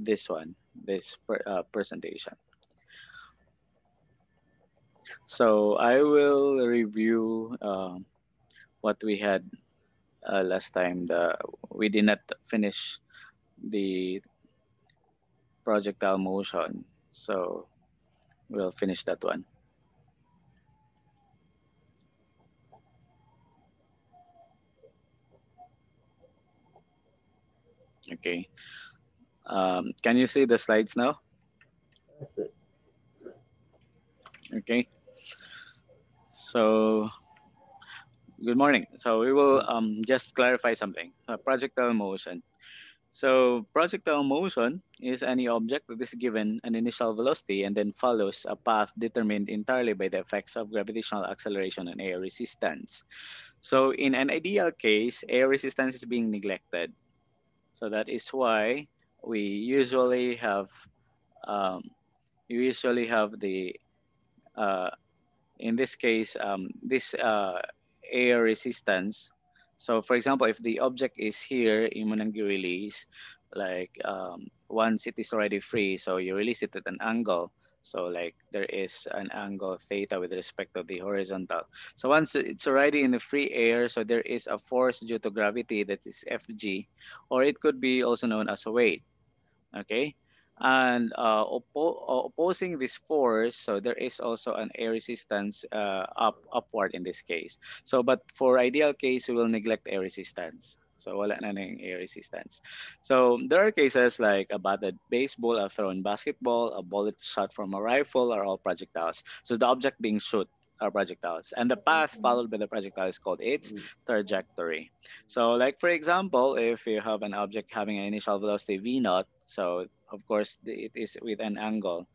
this one, this presentation. So I will review what we had last time. We did not finish the projectile motion, so we'll finish that one. Okay. Can you see the slides now? Okay. So good morning. So we will just clarify something. Projectile motion. So projectile motion is any object that is given an initial velocity and then follows a path determined entirely by the effects of gravitational acceleration and air resistance. So in an ideal case, air resistance is being neglected. So that is why we usually have um, the uh, in this case this air resistance. So for example, if the object is here in Monangui release, like once it is already free, so you release it at an angle. So like there is an angle theta with respect to the horizontal. So once it's already in the free air, so there is a force due to gravity that is Fg, or it could be also known as a weight. Okay, and opposing this force, so there is also an air resistance upward in this case. So but for ideal case, we will neglect air resistance. So wala na ng air resistance. So there are cases like a batted baseball, a thrown basketball, a bullet shot from a rifle are all projectiles. So the object being shot are projectiles, and the path followed by the projectile is called its trajectory. So like for example, if you have an object having an initial velocity v naught, so of course it is with an angle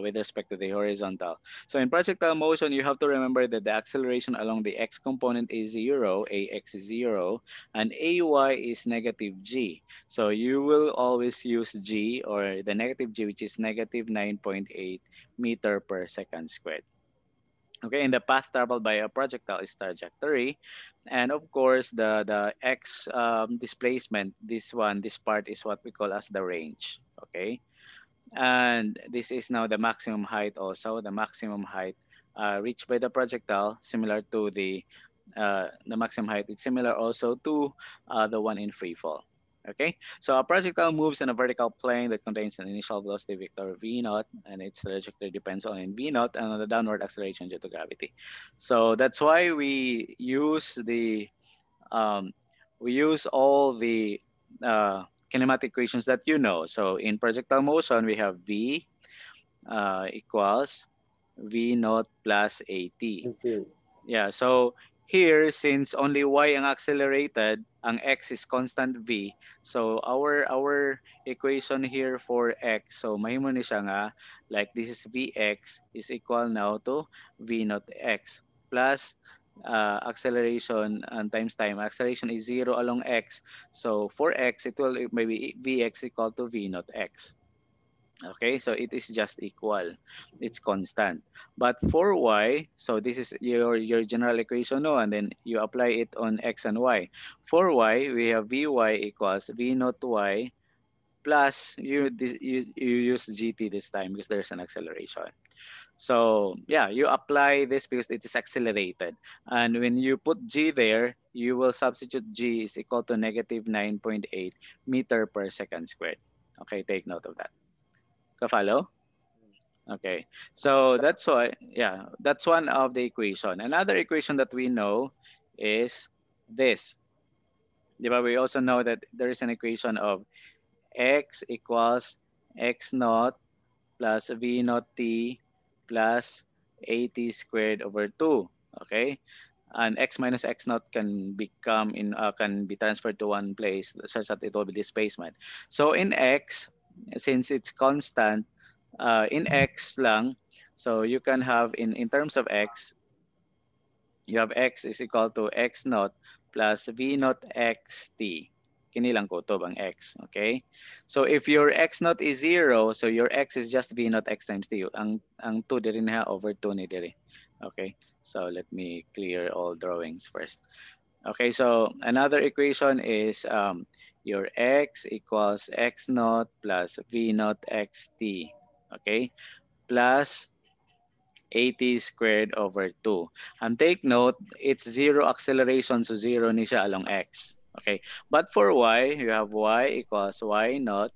with respect to the horizontal. So in projectile motion, you have to remember that the acceleration along the x component is zero, ax is zero, and ay is negative g. So you will always use g, or the negative g, which is negative 9.8 meter per second squared. Okay, and the path traveled by a projectile is trajectory, and of course the x displacement. This part is what we call as the range. Okay, and this is now the maximum height. Also, the maximum height reached by the projectile, similar to the maximum height. It's similar also to the one in free fall. Okay, so a projectile moves in a vertical plane that contains an initial velocity vector v naught, and its trajectory depends on v naught and on the downward acceleration due to gravity. So that's why um, we use all the kinematic equations that you know. So in projectile motion, we have v equals v naught plus at. Yeah, so here, since only y ang accelerated, ang x is constant v. So our equation here for x, so mahimo ni siya nga, like this is vx is equal now to v naught x plus acceleration and times time. Acceleration is 0 along x. So for x, it will maybe vx equal to v naught x. Okay, so it is just equal. It's constant. But for y, so this is your general equation, no? And then you apply it on x and y. For y, we have vy equals v naught y plus you use gt this time because there's an acceleration. So yeah, you apply this because it is accelerated. And when you put g there, you will substitute g is equal to negative 9.8 meter per second squared. Okay, take note of that. Ka-follow? Okay, so that's why, yeah, that's one of the equation. Another equation that we know is this. But we also know that there is an equation of x equals x naught plus v naught t plus at squared over 2. Okay, and x minus x naught can be transferred to one place such that it will be displacement. So in x, since it's constant, in x lang, so you can have in terms of x, you have x is equal to x naught plus v naught xt. Kini lang ko to bang x, okay? So if your x naught is 0, so your x is just v naught x times t. Ang 2 diri na over 2 ni diri. Okay? So let me clear all drawings first. Okay, so another equation is your x equals x naught plus v naught xt, okay, plus at squared over 2. And take note, it's zero acceleration, so zero ni siya along x. Okay, but for y, you have y equals y naught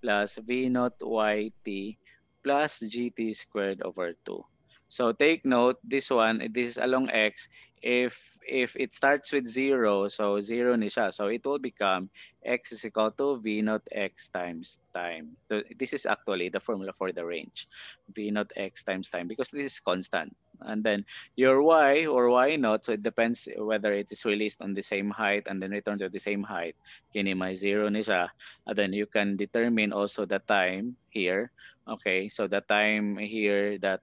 plus v naught yt plus gt squared over 2. So take note, this one, this is along x. If it starts with 0, so 0 ni siya. So it will become x is equal to v naught x times time. So this is actually the formula for the range. V naught x times time, because this is constant. And then your y or y naught, so it depends whether it is released on the same height and then returned to the same height. Kini may 0 ni siya. And then you can determine also the time here. Okay, so the time here that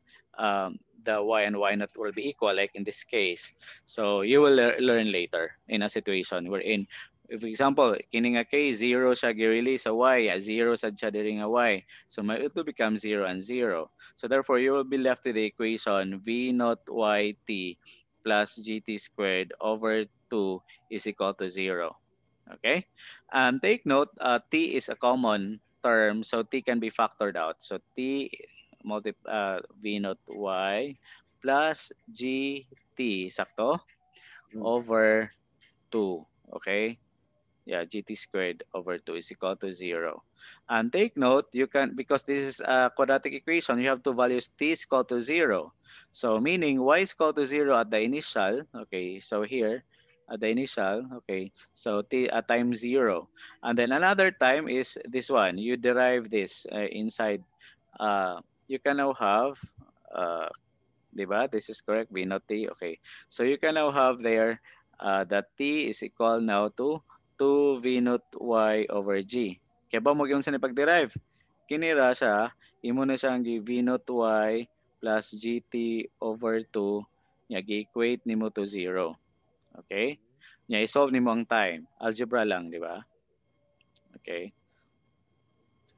the y and y naught will be equal, like in this case. So you will learn later in a situation wherein, if example, kini nga case, 0 siya gi-release sa y, 0 sad siya diri nga y. So it will become 0 and 0. So therefore, you will be left with the equation v naught yt plus gt squared over 2 is equal to 0. Okay? Take note, t is a common term, so t can be factored out. So t v naught y plus gt, sakto, Mm. over 2. Okay? Yeah, gt squared over 2 is equal to 0. And take note, you can, because this is a quadratic equation, you have two values, t is equal to 0. So meaning y is equal to 0 at the initial, okay, so here, at the initial, okay, so t at time 0. And then another time is this one, you derive this inside, you can now have, uh, diba? This is correct, v naught t, okay. So you can now have there that t is equal now to 2 v naught y over g. Kaya ba mo yung sa pag-derive? Kinira siya, imo na siya ang v naught y plus gt over 2, nya gi-equate nimo to 0. Okay? Nya i-solve nimo ang time. Algebra lang, di ba? Okay.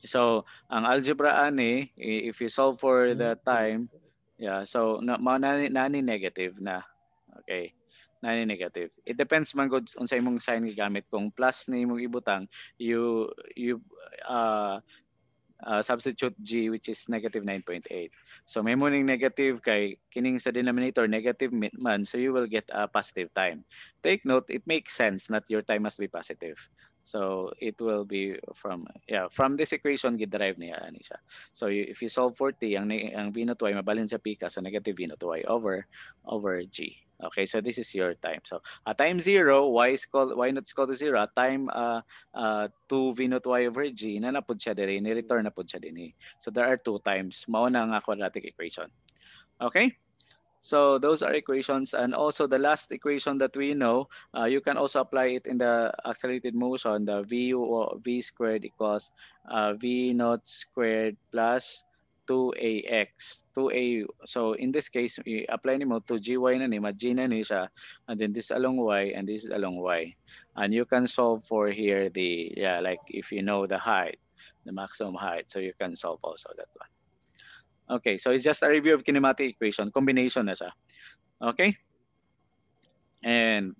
So, ang algebra ani, if you solve for the time, yeah, so nani negative na. Okay. Nani negative. It depends man gud unsa imong sign gigamit. Kung plus ni imong ibutang, you uh, substitute g, which is negative 9.8. So may morning negative kay kining sa denominator negative man, so you will get a positive time. Take note, it makes sense that your time must be positive. So it will be from, yeah, from this equation giderive niya ani siya. So if you solve for t, ang v naught y mabalhin sa pika, so negative v naught y over g. Okay, so this is your time. So at time 0, y naught is equal to 0. At time 2 v naught y over g, na napod siya diri, ni-return na pod siya din. So there are two times. Mao na nga quadratic equation. Okay? So those are equations. And also the last equation that we know, you can also apply it in the accelerated motion. The v squared equals v naught squared plus 2ax. 2a. So in this case, we apply nimo to gy na ni, g na ni siya, and then this along y and this is along y. And you can solve for here the, yeah, like if you know the height, the maximum height, so you can solve also that one. Okay, so it's just a review of kinematic equation. Combination na siya. Okay? And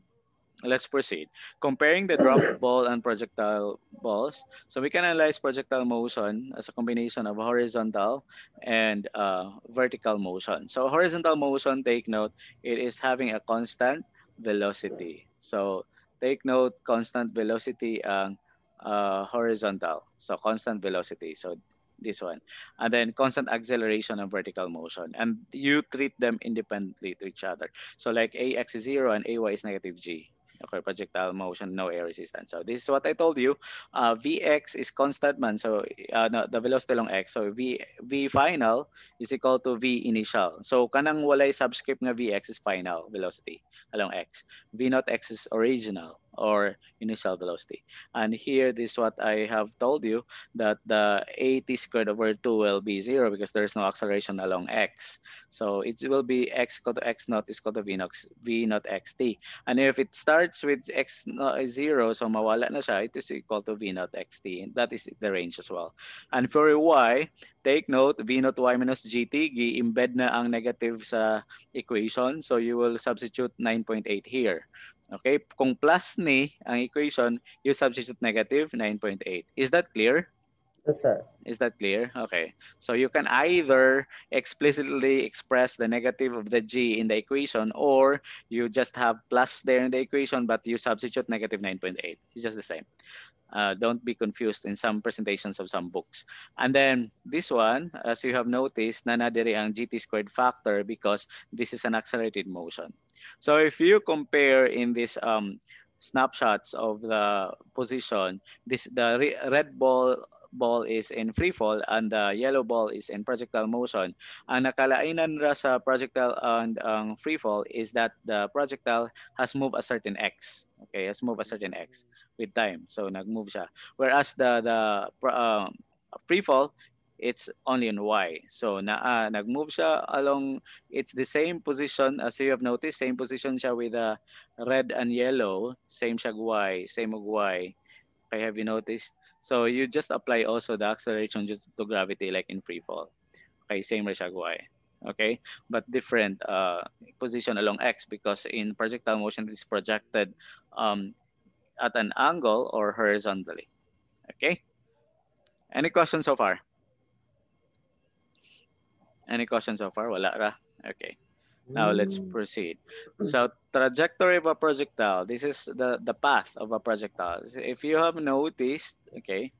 let's proceed. Comparing the drop ball and projectile balls. So we can analyze projectile motion as a combination of horizontal and vertical motion. So horizontal motion, take note, it is having a constant velocity. So take note, constant velocity ang horizontal. So constant velocity. So this one. And then constant acceleration and vertical motion. And you treat them independently to each other. So like ax is 0 and ay is negative g. Okay, projectile motion, no air resistance. So this is what I told you. Vx is constant man. So no, the velocity along x. So v final is equal to v initial. So kanang walay subscript nga vx is final velocity along x. V naught x is original or initial velocity. And here, this is what I have told you, that the at squared over 2 will be 0 because there's no acceleration along x. So it will be x equal to x naught is equal to v naught xt. And if it starts with x 0, so mawala na siya, it is equal to v naught xt. That is the range as well. And for y, take note, v naught y minus gt, gi-embed na ang negative sa equation. So you will substitute 9.8 here. Okay? Kung plus ni ang equation, you substitute negative 9.8. Is that clear? Yes, sir. Is that clear? Okay. So you can either explicitly express the negative of the g in the equation, or you just have plus there in the equation, but you substitute negative 9.8. It's just the same. Don't be confused in some presentations of some books. And then this one, as you have noticed, nanadiri ang gt squared factor because this is an accelerated motion. So if you compare in this snapshots of the position, the red ball is in free fall and the yellow ball is in projectile motion. Ang nakalainan ra sa projectile and free fall is that the projectile has moved a certain x. Okay, has moved a certain x with time. So nag-move siya. Whereas the free fall, it's only on y. So nag-move siya along, it's the same position as you have noticed, same position siya with the red and yellow, same siya y, same og y. Okay, have you noticed? So you just apply also the acceleration just to gravity like in free fall. Okay, same ra siya y. Okay, but different position along x because in projectile motion it is projected um, at an angle or horizontally. Okay. Any questions so far? Any questions so far? Wala ra. Okay. Now let's Mm. proceed. So trajectory of a projectile. This is the path of a projectile. If you have noticed, okay,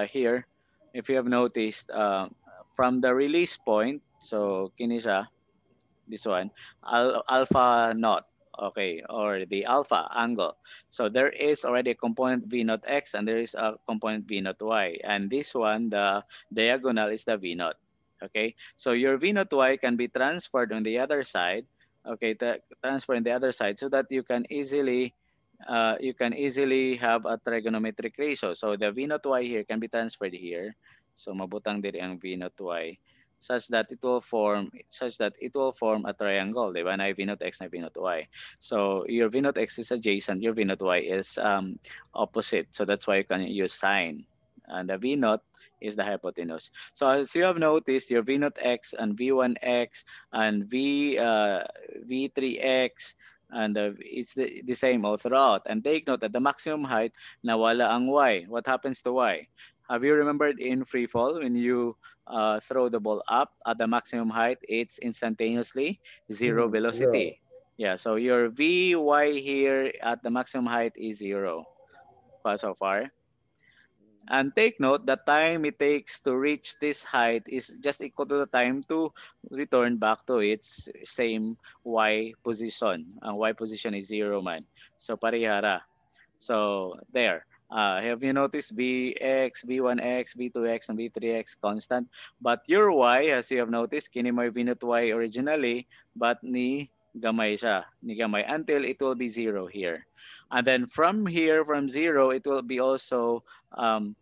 here, if you have noticed, from the release point, so kini siya, this one, alpha naught, okay, or the alpha angle. So there is already a component v naught x and there is a component v naught y. And this one, the diagonal is the v naught. Okay, so your v naught y can be transferred on the other side. Okay, transfer on the other side so that you can easily have a trigonometric ratio. So the v naught y here can be transferred here. So mabutang diri ang v naught y such that it will form a triangle, di ba? Na v naught x na v naught y. So your v naught x is adjacent, your v naught y is opposite. So that's why you can use sine. And the v naught is the hypotenuse. So as you have noticed, your v naught x and v1x and v3x and it's the same all throughout. And take note that the maximum height nawala ang y. What happens to y? Have you remembered in free fall when you throw the ball up at the maximum height, it's instantaneously zero Mm. Zero. velocity. Yeah, so your Vy here at the maximum height is zero so far. And take note, the time it takes to reach this height is just equal to the time to return back to its same Y position. Ang Y position is zero man. So parihara. So there. Have you noticed Vx, V1x, V2x, and V3x constant? But your y, as you have noticed, kini may V naught y originally, but ni gamay siya. Ni gamay until it will be zero here. And then from here, from zero, it will be also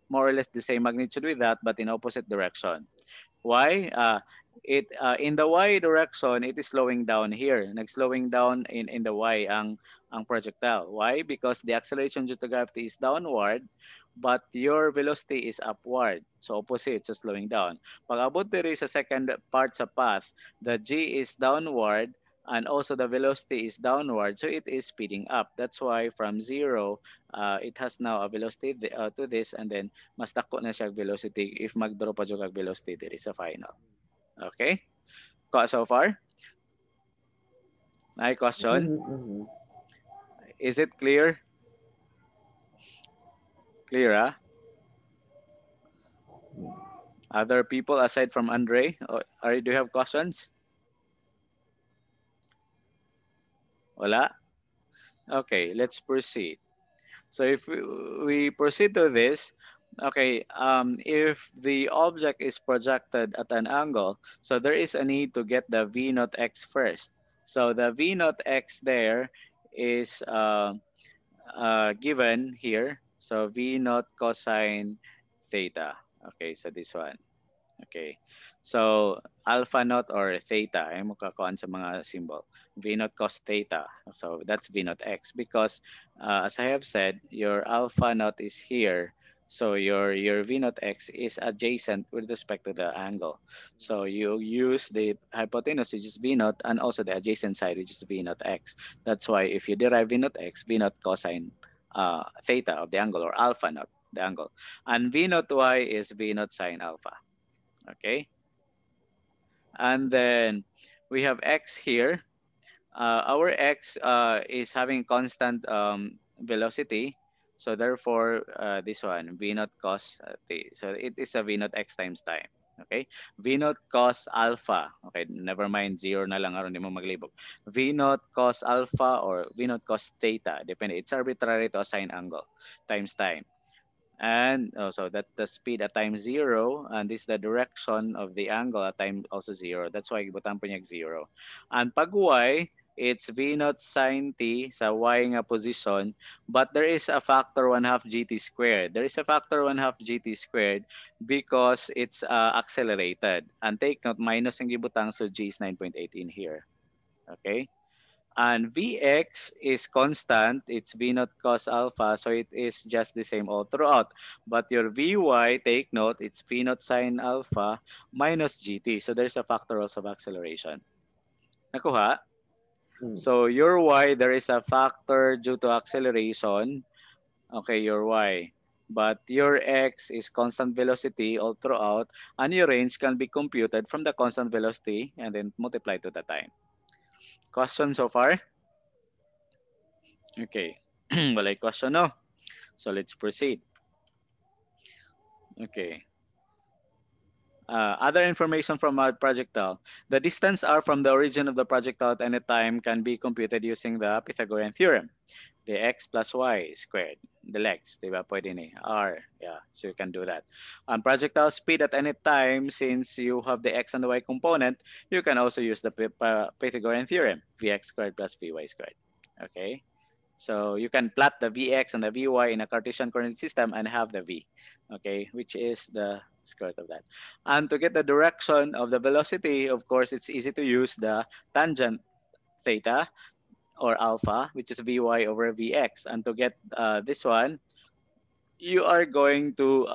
more or less the same magnitude with that, but in opposite direction. Why? It in the y direction, it is slowing down here. Nag-slowing down in the y ang projectile. Why? Because the acceleration due to gravity is downward, but your velocity is upward. So opposite, so slowing down. Pag abot diri sa second part sa path, the g is downward and also the velocity is downward, so it is speeding up. That's why from zero, it has now a velocity to this, and then mas dako na siya velocity if mag-drop pa jud kag velocity diri sa final. Okay? So far? My question? Mm-hmm. Is it clear? Clear, ah? Other people aside from Andre? Do you have questions? Wala? Okay, let's proceed. So if we proceed to this, okay, if the object is projected at an angle, so there is a need to get the V naught x first. So the V naught x there is given here. So V naught cosine theta. Okay, so this one. Okay. So alpha naught or theta, ay mo kakuan sa mga symbol. V naught cos theta. So that's V naught x because as I have said, your alpha naught is here. So your v naught x is adjacent with respect to the angle. So you use the hypotenuse, which is v naught, and also the adjacent side, which is v naught x. That's why if you derive v naught x, v naught cosine theta of the angle, or alpha naught the angle, and v naught y is v naught sine alpha. Okay, and then we have x here. Our x is having constant velocity, so therefore this one v naught cos t. So it is a v naught x times time. Okay, v naught cos alpha. Okay, never mind zero na lang aron di mo maglibog. V naught cos alpha or v naught cos theta, depende. It's arbitrary to assign angle times time. And also that the speed at time zero, and this is the direction of the angle at time also zero. That's why gibutan po niya zero. And pag y, it's v naught sine t sa y nga position, but there is a factor 1 half gt squared. There is a factor 1 half gt squared because it's accelerated. And take note, minus ang gibutang, so g is 9.8 in here. Okay. And Vx is constant. It's V naught cos alpha, so it is just the same all throughout. But your Vy, take note, it's V naught sine alpha minus Gt. So there's a factor also of acceleration. Nakuha? Mm. So your Y, there is a factor due to acceleration. Okay, your Y. But your X is constant velocity all throughout, and your range can be computed from the constant velocity and then multiplied to the time. Question so far? Okay. Walay question, no? So let's proceed. Okay. Other information from our projectile. The distance r from the origin of the projectile at any time can be computed using the Pythagorean theorem. The x plus y squared. The legs, diba? Pwede ni r. Yeah, so you can do that. Projectile speed at any time, since you have the x and the y component, you can also use the Pythagorean theorem. Vx squared plus vy squared. Okay. So you can plot the Vx and the Vy in a Cartesian coordinate system and have the V, okay, which is the square root of that. And to get the direction of the velocity, of course, it's easy to use the tangent theta or alpha, which is Vy over Vx. And to get this one, you are going to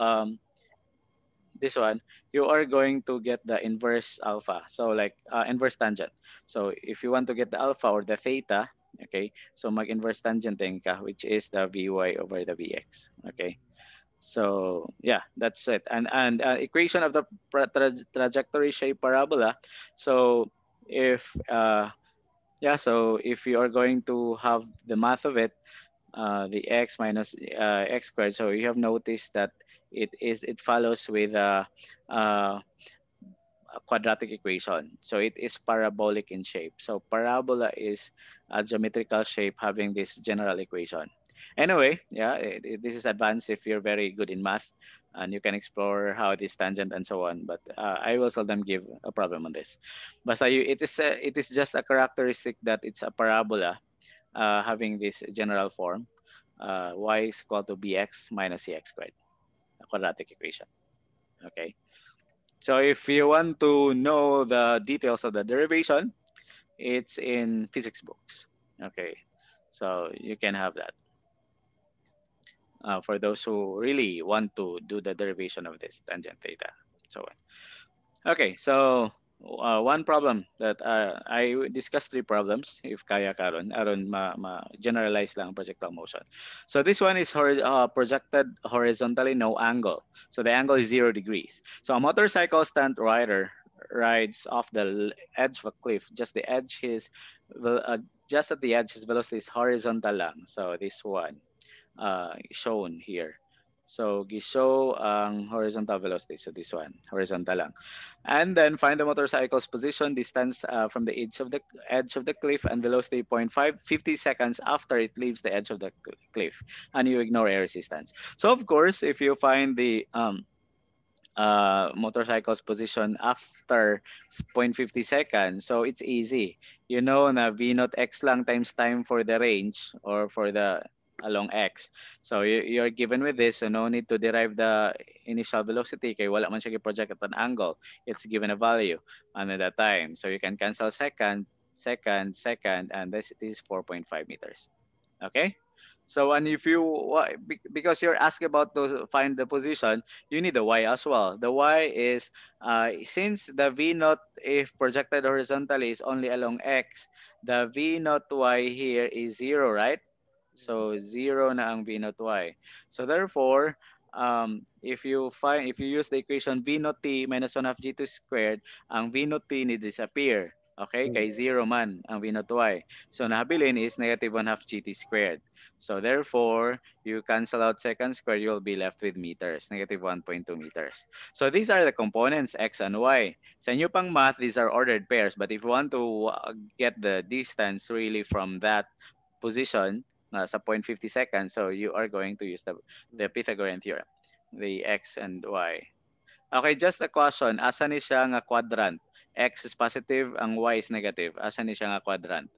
you are going to get the inverse alpha. So like inverse tangent. So if you want to get the alpha or the theta, okay, so mag-inverse tangent din ka, which is the Vy over the Vx. Okay. So yeah, that's it. And equation of the trajectory shape parabola. So if so if you are going to have the math of it, the x minus x squared. So you have noticed that it follows with a quadratic equation. So it is parabolic in shape. So parabola is a geometrical shape having this general equation. Anyway, yeah, this is advanced if you're very good in math, and you can explore how it is tangent and so on. But I will seldom give a problem on this. But it is just a characteristic that it's a parabola having this general form. Y is equal to bx minus cx squared, a quadratic equation. Okay. So if you want to know the details of the derivation, it's in physics books. Okay, so you can have that for those who really want to do the derivation of this tangent theta. So okay, so one problem that I discussed three problems if kaya karon aron generalize lang projectile motion. So this one is projected horizontally, no angle. So the angle is 0 degrees. So a motorcycle stunt rider rides off the edge of a cliff. Just the edge is just at the edge his velocity is horizontal lang. So this one shown here. So gishow ang horizontal velocity. So this one, horizontal lang. And then find the motorcycle's position, distance from the edge of the cliff, and velocity 0.5, 50 seconds after it leaves the edge of the cliff. And you ignore air resistance. So of course, if you find the motorcycle's position after 0.50 seconds, so it's easy. You know na V naught X lang times time for the range or for the along X. So you're given with this, so no need to derive the initial velocity kay wala man siya project at an angle. It's given a value and at that time. So you can cancel second, second, second, and this is 4.5 meters. Okay? So and if you because you're asked about to find the position, you need the y as well. The y is since the v naught if projected horizontally is only along x, the v naught y here is 0, right? So 0 na ang v naught y. So therefore, if you use the equation v naught t minus 1 half g2 squared, ang v naught t ni disappear. Okay, kay 0 man ang v naught y. So nahabilin is negative 1 half gt squared. So therefore, you cancel out second squared, you'll be left with meters, negative 1.2 meters. So these are the components x and y. Sa inyo pang math, these are ordered pairs. But if you want to get the distance really from that position sa 0.50 seconds, so you are going to use the Pythagorean theorem, the x and y. Okay, just a question. Asa ni siya nga quadrant? X is positive, ang y is negative. Asa ni siya nga quadrant?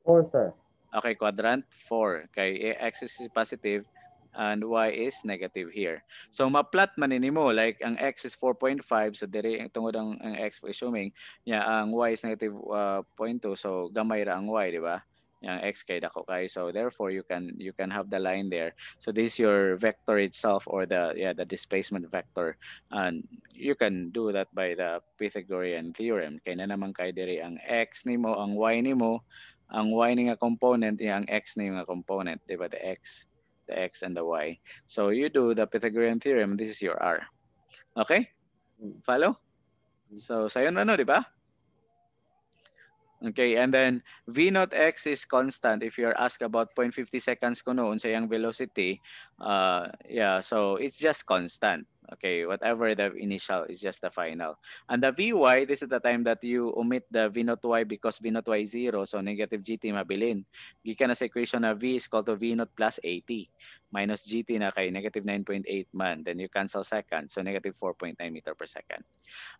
4, sir. Okay, quadrant 4. Kay x is positive and y is negative here. So ma-plot man nimo like ang x is 4.5, so dire tungod ang x assuming ang y is negative 0.2, so gamay ra ang y, di ba? Yang x kay dako kay, so therefore you can have the line there. So this is your vector itself, or the displacement vector, and you can do that by the Pythagorean theorem. Kay na naman kay dire ang x nimo, ang y nimo, ang y ni nga component, ang x ni nga component, di ba? The x and the y. So you do the Pythagorean theorem, this is your r. Okay? Follow? So sayo na no, di ba? Okay, and then v naught x is constant. If you're asked about 0.50 seconds ko noon sa yung velocity, so it's just constant. Okay, whatever the initial is just the final. And the Vy, this is the time that you omit the V naught y because V naught y is 0, so negative GT mabilin. Gikan na sa equation na V is equal to V naught plus 80 minus GT na kay negative 9.8 man. Then you cancel seconds, so negative 4.9 meter per second.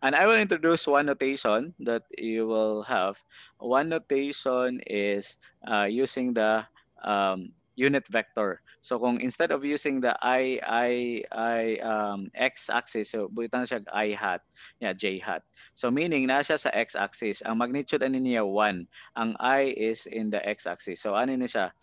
And I will introduce one notation that you will have. One notation is using the unit vector. So kung instead of using the x-axis, so butang siya I hat, j hat. So meaning na siya sa x-axis, ang magnitude ani niya 1, ang I is in the x-axis. So ano ni siya?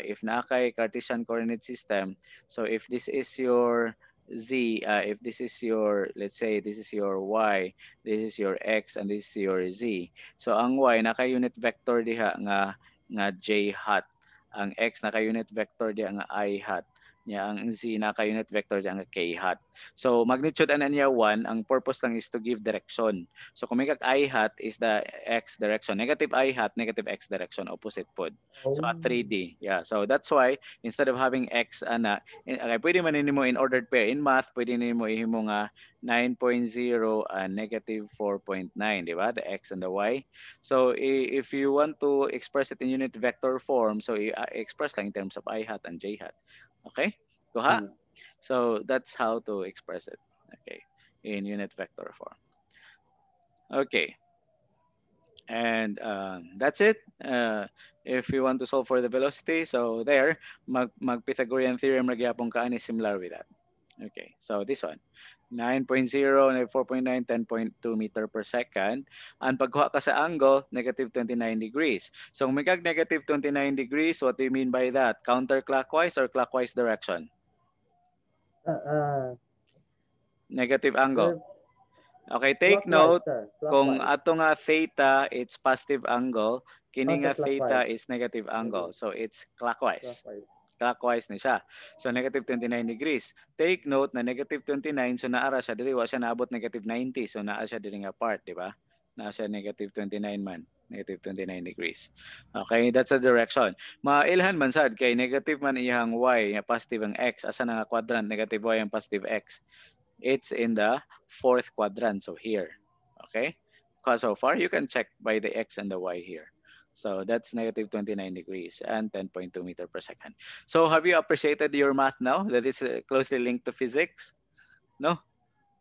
If na kay Cartesian coordinate system, so if this is your z, if this is your, let's say this is your y, this is your x, and this is your z. So ang y naka unit vector diha nga j hat, ang x naka unit vector diha nga I hat, ang z naka unit vector diha nga k hat. So magnitude ana niya 1, ang purpose lang is to give direction. So kung may kag I hat is the x direction, negative I hat, negative x direction, opposite pod. So at 3D. So that's why instead of having x ana, okay, pwede man nimo in ordered pair. In math, pwede nimo ihimo nga 9.0 and negative 4.9, di ba? The x and the y. So if you want to express it in unit vector form, so express lang in terms of I hat and j hat. Okay? Kuha? So that's how to express it. Okay, in unit vector form. Okay. And that's it. If you want to solve for the velocity, so there, mag-Pythagorean theorem na gyapon kaan is similar with that. Okay, so this one, 9.0, 4.9, 10.2 meter per second. Ang pagkuha ka sa angle, negative 29 degrees. So kung may kag negative 29 degrees, what do you mean by that? Counterclockwise or clockwise direction? Negative angle. Okay, take note, kung ato nga theta, it's positive angle, kini nga theta is negative angle. So it's clockwise. Clockwise ni siya. So negative 29 degrees. Take note na negative 29, so naara siya diri, wa siya naabot negative 90. So naa siya diri nga part, di ba? Naa siya negative 29 man. Negative 29 degrees. Okay, that's the direction. Mailhan man sad kay negative man iyang y, positive ang x, asa na nga quadrant, negative y ang positive x. It's in the fourth quadrant, so here. Okay, so far you can check by the x and the y here. So that's negative 29 degrees and 10.2 meter per second. So have you appreciated your math now that is closely linked to physics? No?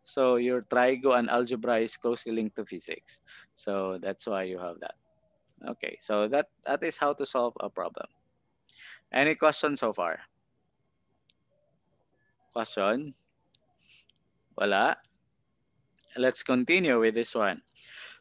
So your trigo and algebra is closely linked to physics. So that's why you have that. Okay, so that is how to solve a problem. Any questions so far? Question? Wala? Let's continue with this one.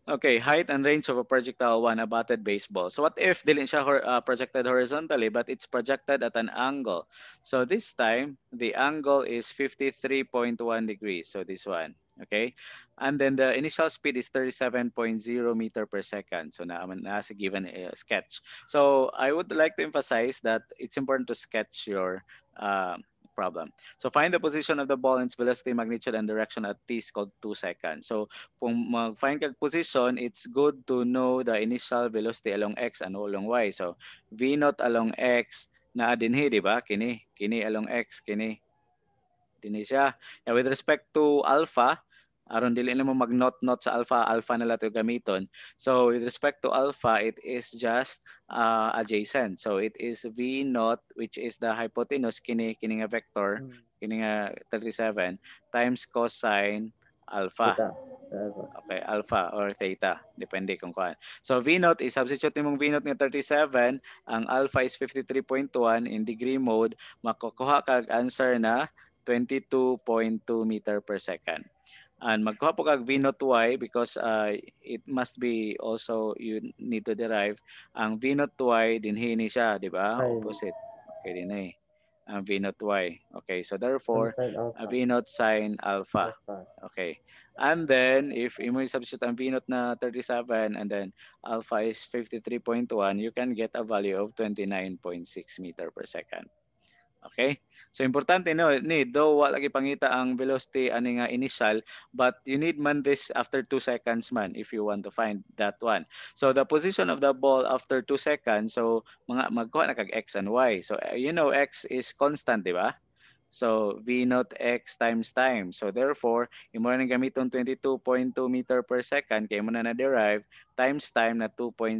Okay, height and range of a projectile 1, a batted baseball. So what if dili siya projected horizontally but it's projected at an angle? So this time, the angle is 53.1 degrees. So this one, okay? And then the initial speed is 37.0 meter per second. So na nasa given sketch. So I would like to emphasize that it's important to sketch your problem. So find the position of the ball and its velocity, magnitude, and direction at t is called 2 seconds. So kung mag-find kag position, it's good to know the initial velocity along x and along y. So v naught along x na dinhi, di ba? Kini along x, kini dinhi siya. Yeah, with respect to alpha, aron dili na mo mag-note sa alpha, alpha na lang ito gamiton. So with respect to alpha, it is just adjacent. So it is v naught, which is the hypotenuse, kini nga vector, kini nga 37, times cosine alpha. Theta. Okay, alpha or theta, depende kung kuan. So V naught is substitute nimong V naught nga 37, ang alpha is 53.1 in degree mode, makukuha kag answer na 22.2 meter per second. And magkuha po kag V naught y because it must be also you need to derive ang V naught y dinhi ni siya, di ba? Opposite. Okay, dinhi. Ang V naught y. Okay, so therefore V naught sine alpha. Okay. And then if imo substitute ang V naught na 37 and then alpha is 53.1, you can get a value of 29.6 meter per second. Okay? So importante no ni though wala lagi pangita ang velocity ani nga initial, but you need man this after 2 seconds man if you want to find that one. So the position of the ball after 2 seconds, so mga magkuha na kag x and y. So you know x is constant, di ba? So V naught x times time. So therefore, imo na gamiton 22.2 meter per second kay mo na na-derive times time na 2.00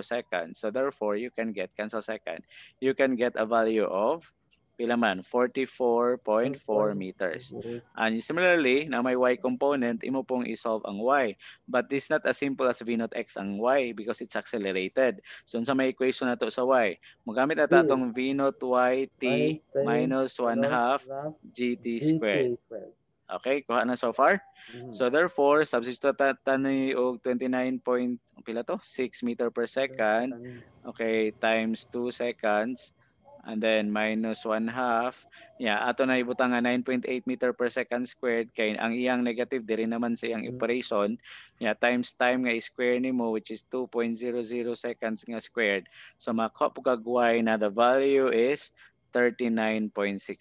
seconds. So therefore, you can get cancel second. You can get a value of pila man 44.4 meters. And similarly, na may y component, imo pong isolve ang y. But this is not as simple as V naught x ang y because it's accelerated. So sa may equation nato sa y, magamit na tatong V naught y t minus 1 half gt squared. Okay, kuha na so far. So therefore, substitute tani og 29 point pila to 6 meter per second. Okay, times 2 seconds. And then minus 1 half. Yeah, ato na ibutang nga 9.8 meter per second squared kay ang iyang negative diri naman sa iyang operation. Yeah, times time nga square nimo which is 2.00 seconds nga squared. So makuha po kag y na the value is 39.6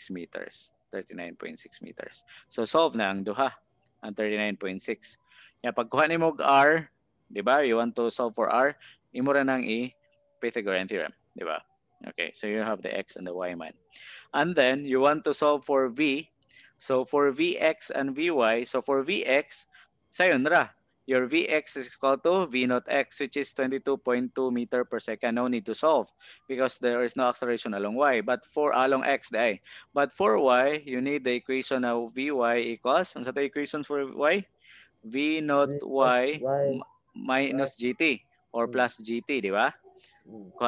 meters. 39.6 meters. So solve na ang duha, ang 39.6. Yeah, pagkuha nimo og r, di ba? You want to solve for r, imo ra nang Pythagorean theorem, di ba? Okay, so you have the x and the y man. And then you want to solve for v. So for vx and vy, so for vx, sayon ra. Your vx is equal to v naught x, which is 22.2 meter per second. No need to solve because there is no acceleration along y. But for along x, day. But for y, you need the equation of vy equals, ano sa the equations for y? V naught y minus gt or plus gt, di ba?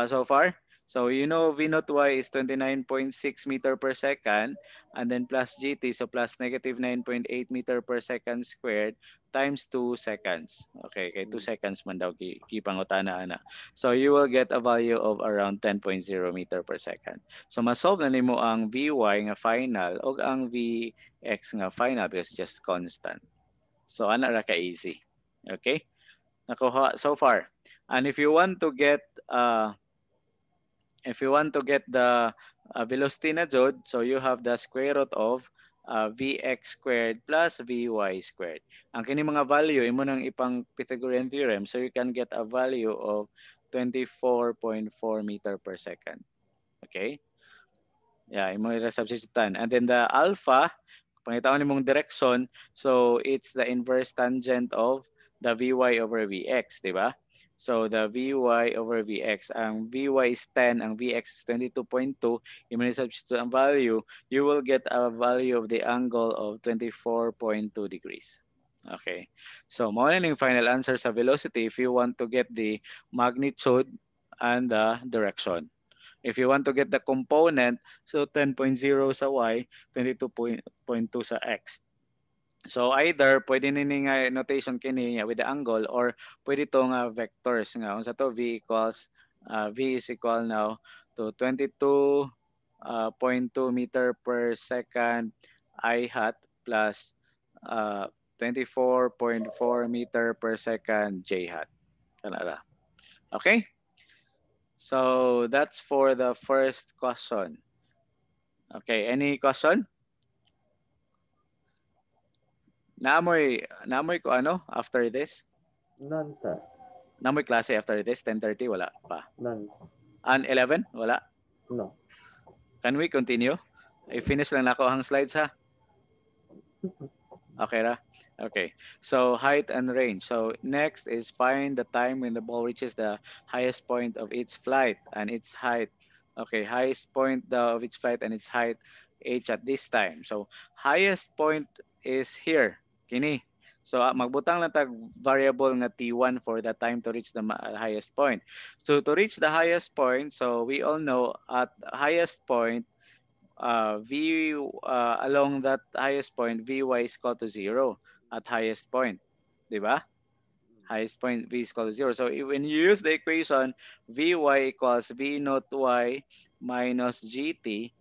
So far? So you know V naught y is 29.6 meter per second and then plus gt, so plus negative 9.8 meter per second squared times 2 seconds. Okay, kay 2 seconds man daw kipangutana ana. So you will get a value of around 10.0 meter per second. So masolve na nimo ang Vy nga final o ang Vx nga final because just constant. So ana ra ka easy. Okay? Nakuha so far. And if you want to get the velocity na jud, so you have the square root of vx squared plus vy squared. Ang kini mga value imo nang ipang Pythagorean theorem, so you can get a value of 24.4 meter per second. Okay? Yeah, imo ira substitutan. And then the alpha, pangitaon nimong direction, so it's the inverse tangent of the vy over vx, di ba? So the vy over vx, ang vy is 10, ang vx is 22.2, yung substitute ang value, you will get a value of the angle of 24.2 degrees. Okay. So mo na yung final answer sa velocity if you want to get the magnitude and the direction. If you want to get the component, so 10.0 sa y, 22.2 sa x. So either pwede nini nga notation kini with the angle or pwede to nga vectors nga unsa to v is equal now to 22.2 meter per second I hat plus 24.4 meter per second j hat. Kanara. Okay? So that's for the first question. Okay, any question? Naamoy ko ano after this? None, sir. Naamoy klase after this? 10:30? Wala pa. None. And 11? Wala. No. Can we continue? I-finish lang na ako ang slides ha. Okay ra? Okay. So height and range. So next is find the time when the ball reaches the highest point of its flight and its height. Okay, highest point of its flight and its height h at this time. So highest point is here. Kini. So magbutang lang tag variable nga t1 for the time to reach the highest point. So to reach the highest point, so we all know at highest point v along that highest point vy is equal to 0 at highest point, di ba? Highest point v is equal to 0. So when you use the equation vy equals v naught y minus gt,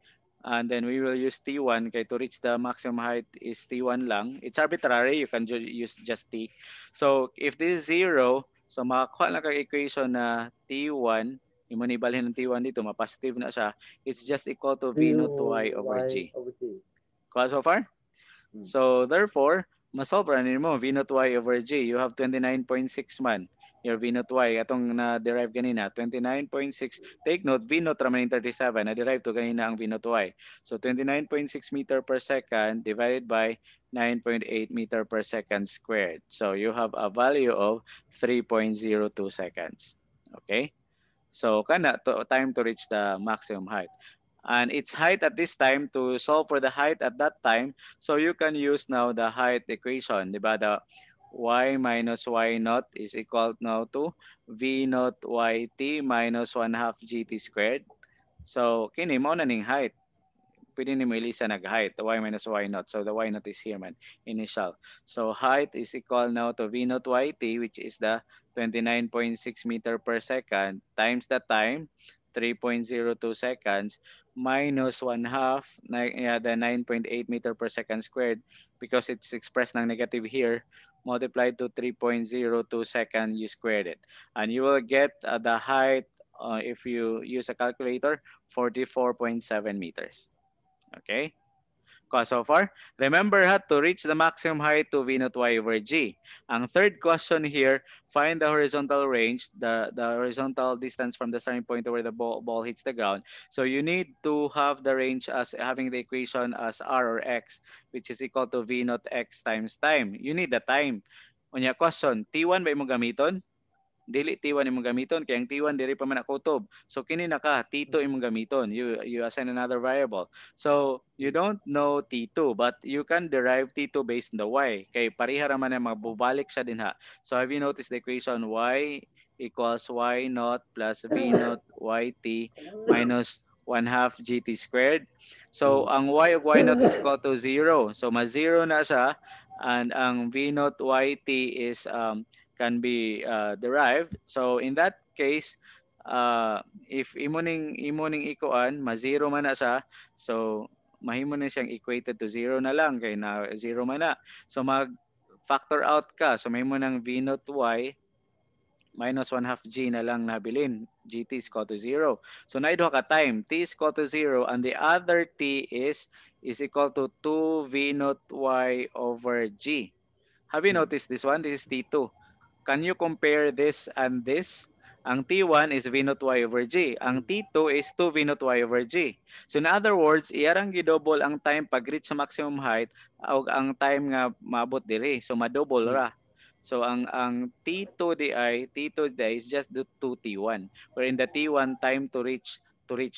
and then we will use t1 kay to reach the maximum height is t1 lang. It's arbitrary, you can use just t. So if this is 0, so makakuha lang kang equation na t1, imo ni balhin ng t1 dito, ma-positive na siya. It's just equal to v naught y over g. over G. Kuha so far? So therefore, masolve ra nimo v naught y over g. You have 29.6 man. Your v naught y atong na-derive kanina, 29.6. Take note, v naught ra man 37. Na-derive to kanina ang v naught y. So 29.6 meter per second divided by 9.8 meter per second squared. So you have a value of 3.02 seconds. Okay? So kana to, time to reach the maximum height. And its height at this time to solve for the height at that time. So you can use now the height equation, di ba? The y minus y naught is equal now to v naught yt minus 1 half gt squared. So kini mo na ning height. Pwede ni mo ilisa nag-height, the y minus y naught. So the y naught is here man, initial. So height is equal now to v naught yt, which is the 29.6 meter per second times the time, 3.02 seconds, minus 1 half, the 9.8 meter per second squared, because it's expressed ng negative here, multiplied to 3.02 seconds, you squared it. And you will get the height, if you use a calculator, 44.7 meters. Okay? So far, remember to reach the maximum height to v naught y over g. Ang third question here, find the horizontal range, the horizontal distance from the starting point to where the ball hits the ground. So you need to have the range as having the equation as r or x, which is equal to v naught x times time. You need the time. Unya question, t1 ba imong gamiton? Dili T1 imong gamiton kay ang T1 diri pa man nakutob. So kini naka T2 imong gamiton. You assign another variable. So you don't know T2 but you can derive T2 based on the y. Kay pareha ra man na magbubalik siya dinha. So have you noticed the equation y equals y naught plus v naught yt minus 1 half gt squared. So ang y of y naught is equal to 0. So ma-0 na siya and ang v naught yt is can be derived. So in that case, if imo ning ikuan, ma-zero man na siya. So mahimo na siyang equated to 0 na lang kay na 0 man na. So mag factor out ka. So mahimo nang v naught y minus 1 half g na lang nabilin. gt is equal to 0. So naidho ka time. T is equal to 0 and the other t is equal to 2 v naught y over g. Have you noticed this one? This is T2. Can you compare this and this? Ang T1 is V naught y over G. Ang T2 is 2 V naught y over G. So in other words, iyarang gidouble ang time pag reach sa maximum height o ang time nga maabot diri. So madouble ra. So ang T2 di is just the 2 T1. Where in the T1 time to reach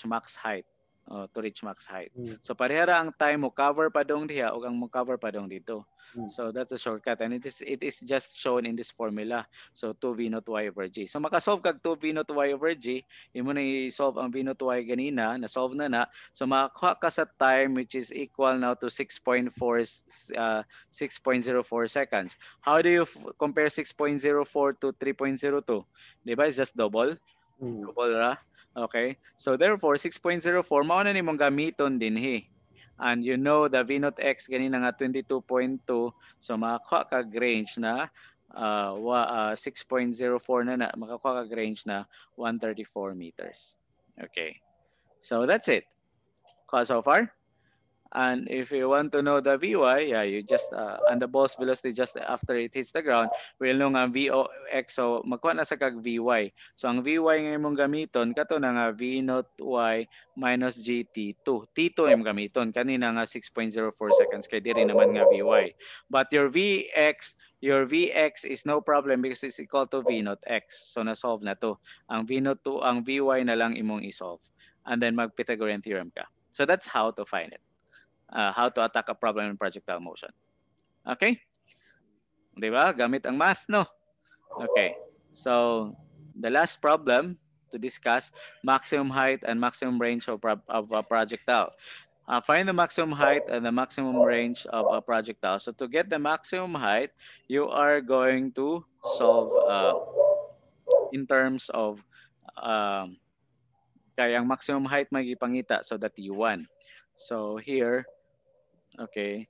max height. to reach max height. Mm. So parehara ang time mo cover pa dong diha o ang mo cover pa dong dito. Mm. So that's a shortcut, and it is just shown in this formula. So 2v naught y over g. So makasolve kag 2v naught y over g, imo na i-solve ang v naught y ganina, na solve na na. So makakuha ka sa time which is equal now to 6.04 seconds. How do you compare 6.04 to 3.02? Diba? It's just double. Mm. Double ra. Okay. So therefore 6.04 mao na nimong gamiton dinhi. And you know the V naught X ganina nga 22.2, so makakuha kag range na 6.04 na makakuha kag range na 134 meters. Okay. So that's it. So far? And if you want to know the Vy, yeah, you just and the ball's velocity just after it hits the ground, we'll know nga Vox. So magkuha na sa kag Vy. So ang Vy nga imong gamiton kato na nga V naught y minus GT2. T2 imong gamiton kanina nga 6.04 seconds kay diri naman nga Vy. But your Vx is no problem because it's equal to V naught x. So na-solve na to. Ang V naught 2, ang Vy na lang imong i-solve. And then mag Pythagorean theorem ka. So that's how to find it. How to attack a problem in projectile motion. Okay? Di ba? Gamit ang math, no? Okay. So, the last problem to discuss, maximum height and maximum range of a projectile. Find the maximum height and the maximum range of a projectile. So, to get the maximum height, you are going to solve in terms of kaya ang maximum height magipangita, so the T1. So, here, okay,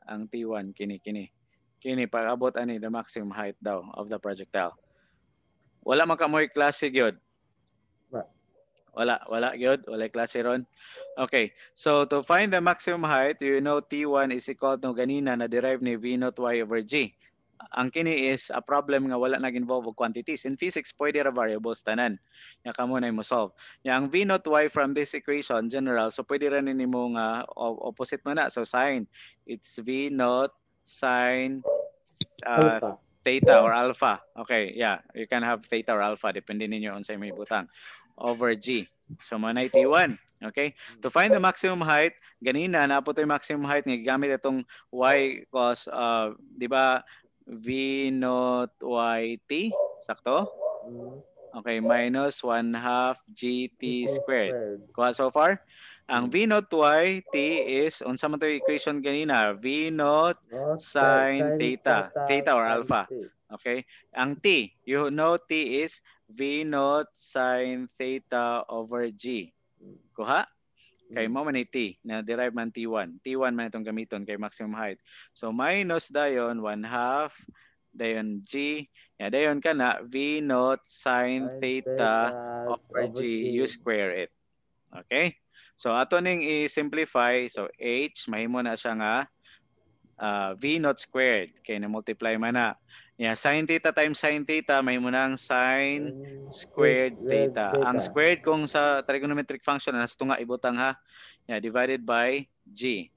ang T1 kini pag-abot ani the maximum height daw of the projectile. Wala man kamoy klase gyud. Wala gyud, wala klase ron. Okay, so to find the maximum height, you know T1 is equal to ganina na derive ni V naught y over g. Ang kini is a problem nga wala nag-involve og quantities. In physics, pwede ra variables tanan. Ya kamo na mo solve. Ya ang V naught y from this equation general, so pwede ra nimo nga opposite man na. So sin, it's V naught sine theta or alpha. Okay, yeah, you can have theta or alpha depende ninyo on sa may butang over g. So manay T1. Okay? To find the maximum height, ganina na po 'yung maximum height nga gamit itong y cos di ba V naught YT, sakto? Okay, minus 1/2 GT squared. Kuha so far? Ang V naught YT is, unsa man to equation ganina? V naught sine theta. Theta or alpha. Okay? Ang T, you know T is V naught sine theta over G. Kuha? Kay mo man T, na derive man T1. T1 man itong gamiton kay maximum height. So minus dayon 1/2 dayon G. Yeah, dayon kana V naught sine theta over G. You square it. Okay? So ato ning i-simplify. So H, mahimo na siya nga V naught squared. Kay na-multiply man na. Yeah, sine theta times sine theta, mahimo nang sine squared theta. Ang squared kung sa trigonometric function, nas tunga ibutang ha. Yeah, divided by G.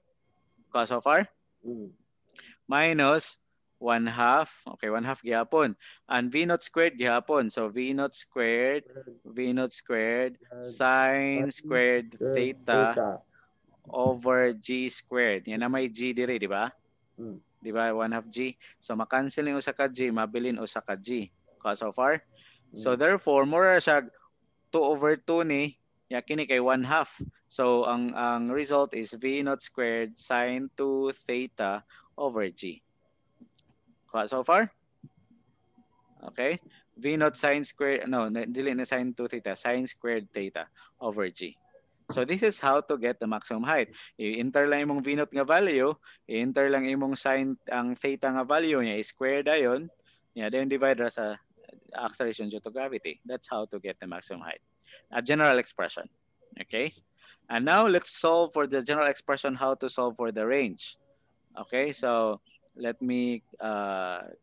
So far? Minus 1/2. Okay, 1/2 gihapon. And V naught squared gihapon. So V naught squared sine squared theta over G squared. Yan na may G diri, di ba? Di ba? 1/2 G. So makancel ni usa ka G, mabilin usa ka G. So far? So therefore, more siya 2/2 ni, ya kini kay 1/2. So ang result is V naught squared sine 2 theta over G. So far? Okay? V naught sine squared, no, dili na sine 2 theta, sine squared theta over G. So this is how to get the maximum height. I-enter lang imong V naught nga value, i-enter lang imong sine ang theta nga value niya, i-square dayon, yeah, then divide ra sa acceleration due to gravity. That's how to get the maximum height. A general expression. Okay? And now let's solve for the general expression how to solve for the range. Okay, so let me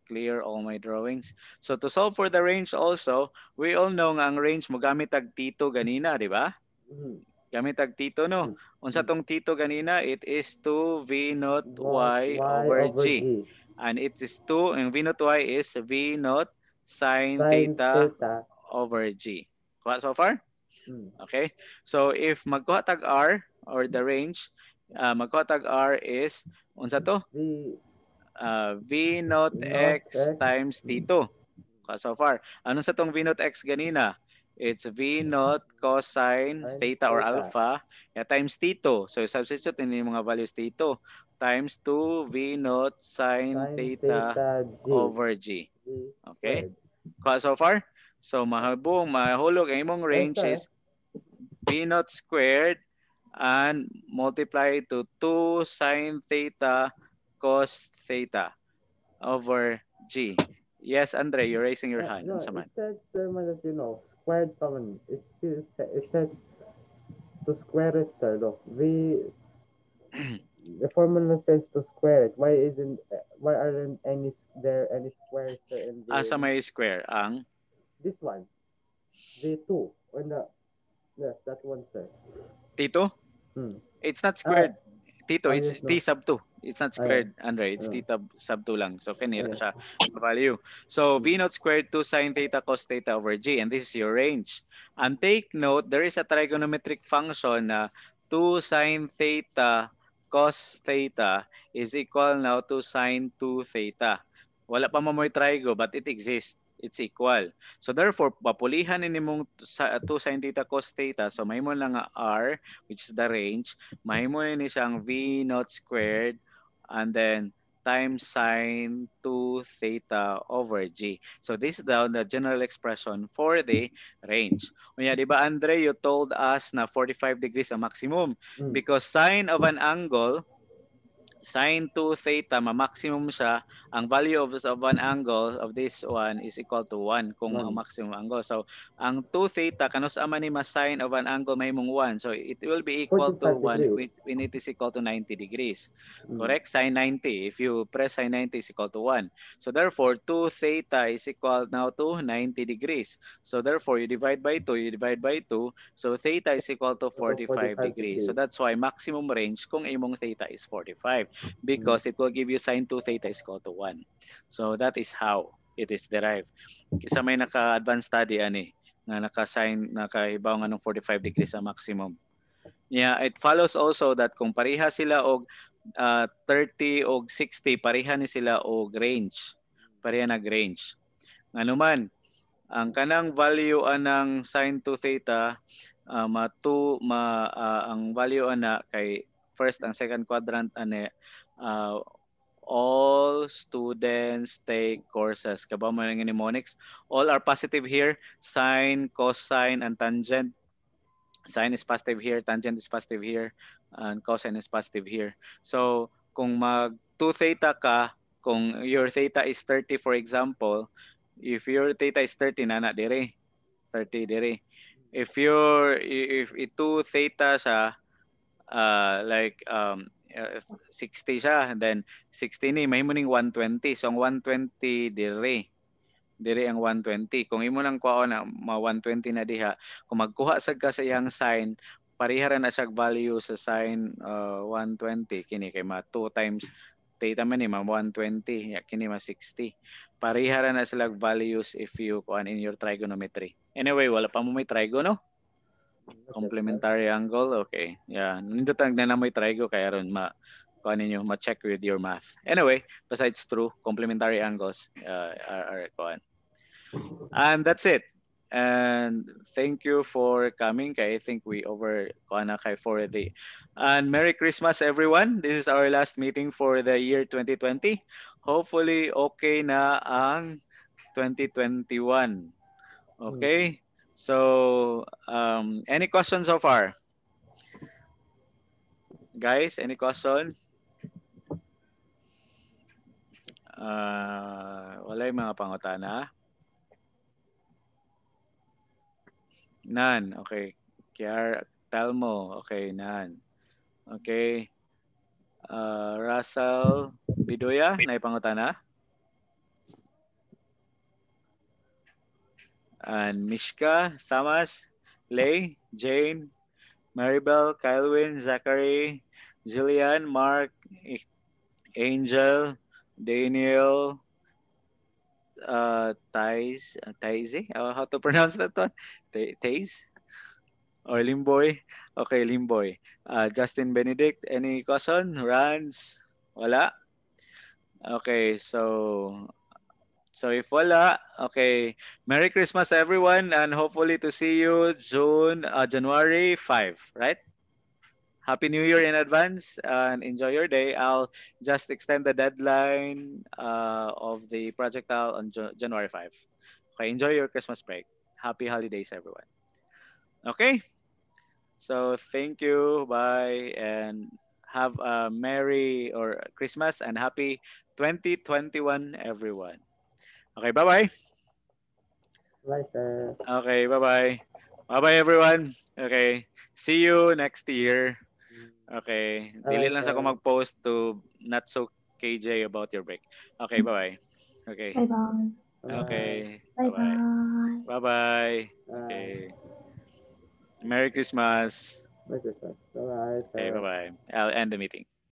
clear all my drawings. So to solve for the range also, we all know nga ang range mo gamit tag T2 ganina, di ba? Gamit tag T2, no? Unsa tong T2 ganina, it is 2 V naught Y over G. And it is 2, and V naught Y is V naught sine theta over G. So far? Okay? So if magkuha tag R or the range, magkuha tag R is unsa to? V naught X times T2. So far. Ano sa tong V naught X ganina? It's V naught cosine theta or alpha times T2. So substitute in yung mga values T2 times 2 V naught sine theta over G. Okay? So far? So mahulog ang imong range is V naught squared and multiply to 2 sine theta cos theta over G. Yes, Andre, you're raising your hand. No, it says, sir, that squared common. It says to square it, sir. Look, the formula says to square it. Why aren't there any squares, sir, in Asa may square ang this one? V2 or the yes, that one, sir. T2? It's not squared. T2, it's yes, T sub 2. It's not squared, Andre. It's T sub 2 lang. So, kanira siya value. So, V naught squared 2 sine theta cos theta over G. And this is your range. And take note, there is a trigonometric function na 2 sine theta cos theta is equal now to sine 2 theta. Wala pa mamoy trigo, but it exists. It's equal. So therefore, papulihan ni mong 2 sine theta cos theta. So may mo lang nga R, which is the range. May mo ni siyang V naught squared and then times sine 2 theta over G. So this is the general expression for the range. Kunya, di ba, Andre, you told us na 45 degrees ang maximum because sine of an angle sine 2 theta, ma-maximum siya. Ang value of one angle of this one is equal to 1 kung ang maximum angle. So, ang 2 theta, kanus man ni ma-sine of an angle may mong 1. So, it will be equal to 1 when it is equal to 90 degrees. Correct? Sine 90. If you press sine 90 is equal to 1. So, therefore, 2 theta is equal now to 90 degrees. So, therefore, you divide by 2, you divide by 2. So, theta is equal to 45 degrees. So, that's why maximum range kung imong theta is 45. Because it will give you sine 2 theta is equal to 1. So that is how it is derived. Kisa may naka-advanced study ani na nakahibaw nga ng 45 degrees ang maximum. Yeah, it follows also that kung pareha sila og 30 og 60, pareha ni sila og range. Pareha nag-range. Ngano man, ang kanang value anang sine 2 theta ang value ana kay first ang second quadrant ani all students take courses. Kaba mo ng mnemonics. All are positive here. Sine, cosine, and tangent. Sine is positive here, tangent is positive here, and cosine is positive here. So, kung mag 2 theta ka, kung your theta is 30 for example, if your theta is 30 na dire, 30 dire. If 2 theta siya, like 60 siya, and then 60 ni may mo ning 120. So ang 120 dire ang 120. Kung imo nang kuha na 120 na diha, kung magkuha sad ka sa iyang sign, pareha ra na siya value sa sign 120 kini kay 2 times theta man ni 120 kini 60. Pareha ra na sila values if you kuan in your trigonometry. Anyway, wala pa mo may trigo, no? Complementary angle, okay. Yeah, nindot ang dinamoy trigo kaya ron kuan ninyo ma-check with your math. Anyway, besides true, complementary angles are kuan. And that's it. And thank you for coming. I think we over kuan na kay for the and Merry Christmas everyone. This is our last meeting for the year 2020. Hopefully okay na ang 2021. Okay? So, any questions so far? Guys, any question? Wala yung mga pangutana? None. Okay. Kiara, Talmo. Okay, none. Okay. Russell Bidoya, na pangutana? And Mishka, Thomas, Lay, Jane, Maribel, Kylwin, Zachary, Jillian, Mark, Angel, Daniel, Thais, how to pronounce that one? Thais? Or Limboy? Okay, Limboy. Justin Benedict, any question? Rans? Wala? Okay, so if wala, okay, Merry Christmas everyone and hopefully to see you January 5, right? Happy New Year in advance and enjoy your day. I'll just extend the deadline of the projectile on January 5. Okay, enjoy your Christmas break. Happy holidays, everyone. Okay, so thank you. Bye. And have a Merry or Christmas and happy 2021, everyone. Okay, bye bye. Bye, sir. Okay, bye bye. Bye bye, everyone. Okay, see you next year. Okay. Dili Bye, lang sa ako sir. mag-post to not so KJ about your break. Okay, bye-bye. Okay. Bye-bye. Bye. Okay. Bye-bye. Bye-bye. Bye-bye. Bye. Okay. Merry Christmas. Merry Christmas. Bye, Okay, sir. bye-bye. I'll end the meeting.